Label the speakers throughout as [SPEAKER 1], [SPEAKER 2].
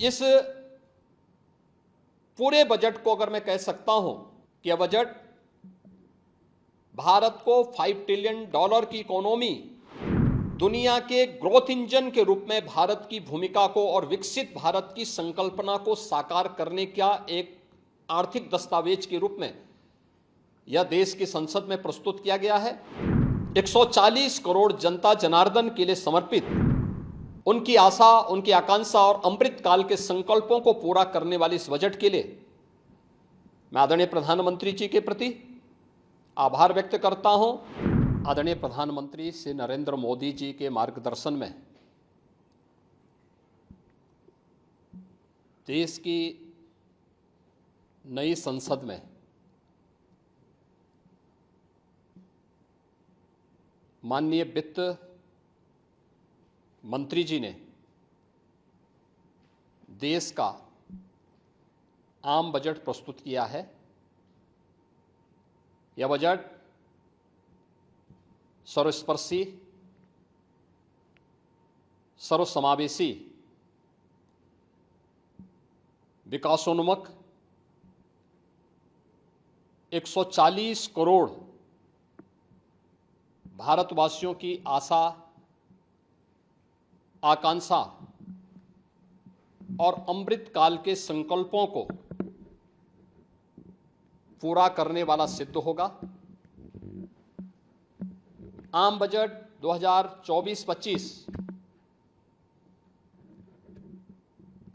[SPEAKER 1] इस पूरे बजट को अगर मैं कह सकता हूं कि यह बजट भारत को $5 ट्रिलियन की इकोनॉमी, दुनिया के ग्रोथ इंजन के रूप में भारत की भूमिका को और विकसित भारत की संकल्पना को साकार करने का एक आर्थिक दस्तावेज के रूप में यह देश की संसद में प्रस्तुत किया गया है। 140 करोड़ जनता जनार्दन के लिए समर्पित, उनकी आशा, उनकी आकांक्षा और अमृत काल के संकल्पों को पूरा करने वाले इस बजट के लिए मैं आदरणीय प्रधानमंत्री जी के प्रति आभार व्यक्त करता हूं। आदरणीय प्रधानमंत्री श्री नरेंद्र मोदी जी के मार्गदर्शन में देश की नई संसद में माननीय वित्त मंत्री जी ने देश का आम बजट प्रस्तुत किया है। यह बजट सर्वस्पर्शी, सर्वसमावेशी, विकासोन्मुख, 140 करोड़ भारतवासियों की आशा, आकांक्षा और अमृत काल के संकल्पों को पूरा करने वाला सिद्ध होगा। आम बजट 2024-25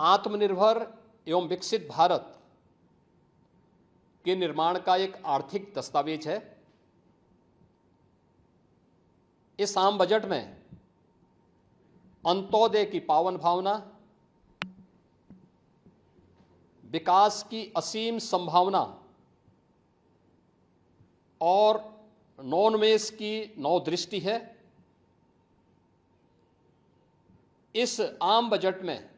[SPEAKER 1] आत्मनिर्भर एवं विकसित भारत के निर्माण का एक आर्थिक दस्तावेज है। इस आम बजट में अंत्योदय की पावन भावना, विकास की असीम संभावना और नवोन्मेष की नवदृष्टि है। इस आम बजट में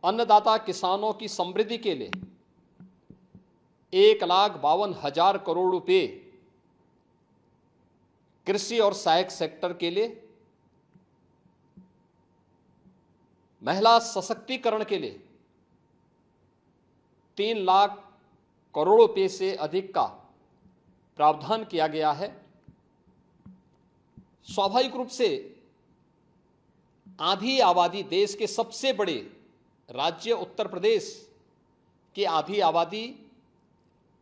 [SPEAKER 1] अन्नदाता किसानों की समृद्धि के लिए 1,52,000 करोड़ रुपए, कृषि और सहायक सेक्टर के लिए, महिला सशक्तिकरण के लिए 3 लाख करोड़ रुपए से अधिक का प्रावधान किया गया है। स्वाभाविक रूप से आधी आबादी, देश के सबसे बड़े राज्य उत्तर प्रदेश की आधी आबादी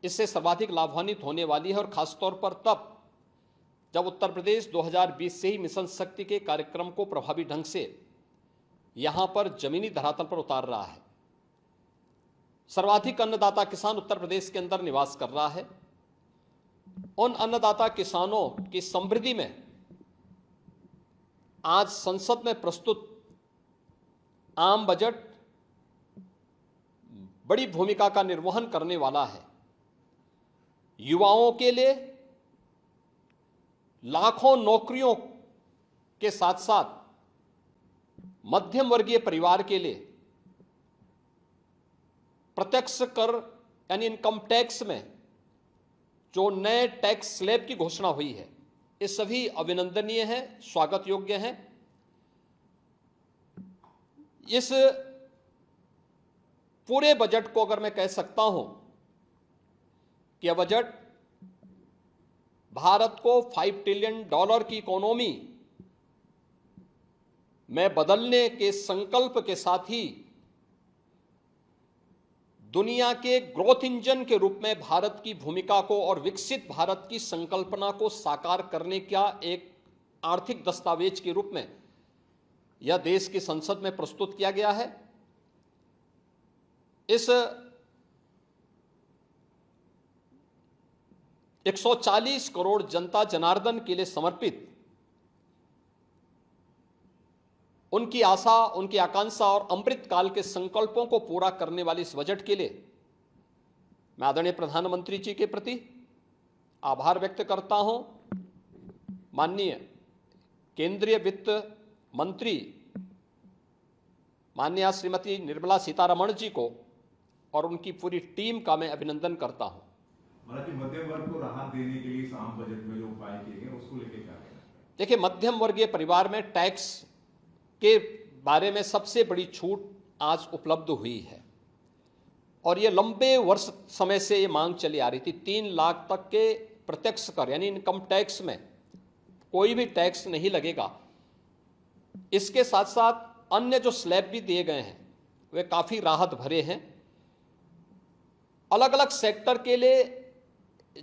[SPEAKER 1] इससे सर्वाधिक लाभान्वित होने वाली है, और खासतौर पर तब जब उत्तर प्रदेश 2020 से ही मिशन शक्ति के कार्यक्रम को प्रभावी ढंग से यहां पर जमीनी धरातल पर उतार रहा है। सर्वाधिक अन्नदाता किसान उत्तर प्रदेश के अंदर निवास कर रहा है। उन अन्नदाता किसानों की समृद्धि में आज संसद में प्रस्तुत आम बजट बड़ी भूमिका का निर्वहन करने वाला है। युवाओं के लिए लाखों नौकरियों के साथ साथ मध्यम वर्गीय परिवार के लिए प्रत्यक्ष कर यानी इनकम टैक्स में जो नए टैक्स स्लैब की घोषणा हुई है, ये सभी अभिनंदनीय है, स्वागत योग्य है। इस पूरे बजट को अगर मैं कह सकता हूं कि यह बजट भारत को $5 ट्रिलियन की इकोनॉमी में बदलने के संकल्प के साथ ही दुनिया के ग्रोथ इंजन के रूप में भारत की भूमिका को और विकसित भारत की संकल्पना को साकार करने का एक आर्थिक दस्तावेज के रूप में यह देश की संसद में प्रस्तुत किया गया है। इस 140 करोड़ जनता जनार्दन के लिए समर्पित, उनकी आशा, उनकी आकांक्षा और अमृत काल के संकल्पों को पूरा करने वाले इस बजट के लिए मैं आदरणीय प्रधानमंत्री जी के प्रति आभार व्यक्त करता हूं। माननीय केंद्रीय वित्त मंत्री माननीय श्रीमती निर्मला सीतारमण जी को और उनकी पूरी टीम का मैं अभिनंदन करता हूं।
[SPEAKER 2] हालांकि मध्यम वर्ग को राहत देने के लिए इस आम बजट में जो उपाय किए गए उसको लेकर क्या कहना है?
[SPEAKER 1] देखिए, मध्यम वर्गीय परिवार में टैक्स के बारे में सबसे बड़ी छूट आज उपलब्ध हुई है और ये लंबे वर्ष समय से ये मांग चली आ रही थी। 3 लाख तक के प्रत्यक्ष कर यानी इनकम टैक्स में कोई भी टैक्स नहीं लगेगा। इसके साथ साथ अन्य जो स्लैब भी दिए गए हैं वे काफ़ी राहत भरे हैं। अलग अलग सेक्टर के लिए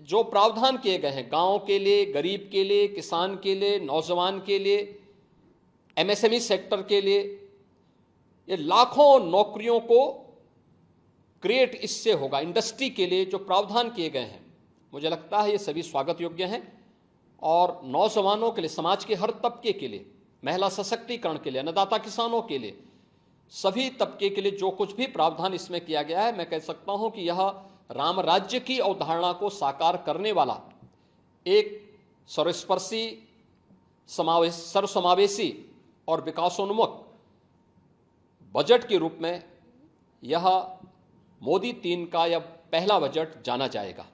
[SPEAKER 1] जो प्रावधान किए गए हैं, गांव के लिए, गरीब के लिए, किसान के लिए, नौजवान के लिए, एमएसएमई सेक्टर के लिए, ये लाखों नौकरियों को क्रिएट इससे होगा। इंडस्ट्री के लिए जो प्रावधान किए गए हैं मुझे लगता है ये सभी स्वागत योग्य हैं और नौजवानों के लिए, समाज के हर तबके के लिए, महिला सशक्तिकरण के लिए, अन्नदाता किसानों के लिए, सभी तबके के लिए जो कुछ भी प्रावधान इसमें किया गया है, मैं कह सकता हूं कि यह राम राज्य की अवधारणा को साकार करने वाला एक सर्वस्पर्शी, सर्वसमावेशी और विकासोन्मुख बजट के रूप में यह मोदी 3 का यह पहला बजट जाना जाएगा।